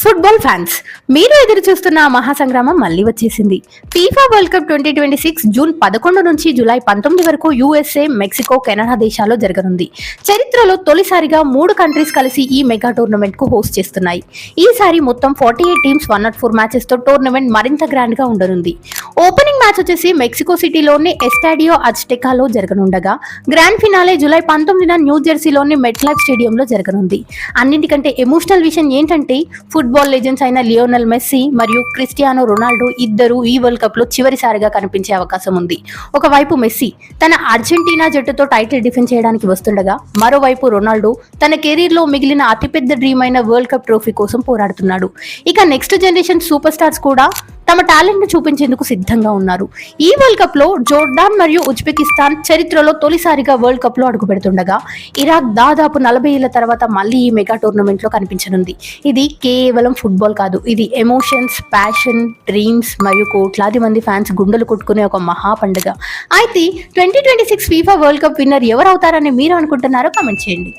Football fans, మీరు ఎదురు చూస్తున్న ఆ మహాసంగ్రామం మళ్ళీ వచ్చేసింది. ఫీఫా వరల్డ్ కప్ 2026 జూన్ 11 నుంచి జూలై 19 వరకు యుఎస్ఏ, మెక్సికో, కెనడా దేశాల్లో జరగనుంది. చరిత్రలో తొలిసారిగా 3 కంట్రీస్ కలిసి ఈ మెగా టోర్నమెంట్ కు హోస్ట్ చేస్తున్నాయి. ఈసారి మొత్తం 48 టీమ్స్ 104 మ్యాచెస్ తో టోర్నమెంట్ మరింత గ్రాండ్ గా ఉండనుంది. ఓపెనింగ్ మ్యాచ్ వచ్చేసి మెక్సికో సిటీలోని ఎస్టాడియో అజ్టెకాలో జరగనుండగా, గ్రాండ్ ఫినాలే జూలై 19న న్యూ జెర్సీలోని మెట్లైఫ్ స్టేడియంలో జరగనుంది. అన్నింటికంటే ఎమోషనల్ విషయం ఏంటంటే, ఫుట్బాల్ లెజెండ్స్ అయిన లియోనెల్ మెస్సీ మరియు క్రిస్టియానో రొనాల్డో ఇద్దరు ఈ వరల్డ్ కప్ లో చివరిసారిగా కనిపించే అవకాశం ఉంది. ఒకవైపు మెస్సీ తన అర్జెంటీనా జట్టుతో టైటిల్ డిఫెండ్ చేయడానికి వస్తుండగా, మరోవైపు రొనాల్డో తన కెరీర్ లో మిగిలిన అతిపెద్ద డ్రీమ్ అయిన వరల్డ్ కప్ ట్రోఫీ కోసం పోరాడుతున్నాడు. ఇక నెక్స్ట్ జనరేషన్ సూపర్ స్టార్స్ కూడా తమ టాలెంట్ ను చూపించేందుకు సిద్ధంగా ఉన్నారు. ఈ వరల్డ్ కప్ లో జోర్డాన్ మరియు ఉజ్బెకిస్తాన్ చరిత్రలో తొలిసారిగా వరల్డ్ కప్ లో అడుగు పెడుతుండగా, ఇరాక్ దాదాపు 40 ఏళ్ల తర్వాత మళ్ళీ ఈ మెగా టోర్నమెంట్ లో కనిపించనుంది. ఇది కేవలం ఫుట్బాల్ కాదు, ఇది ఎమోషన్స్, ప్యాషన్, డ్రీమ్స్ మరియు కోట్లాది మంది ఫ్యాన్స్ గుండెలు కొట్టుకునే ఒక మహా పండుగ. అయితే 2026 ఫీఫా వరల్డ్ కప్ విన్నర్ ఎవరు అవుతారని మీరు అనుకుంటున్నారో కామెంట్ చేయండి.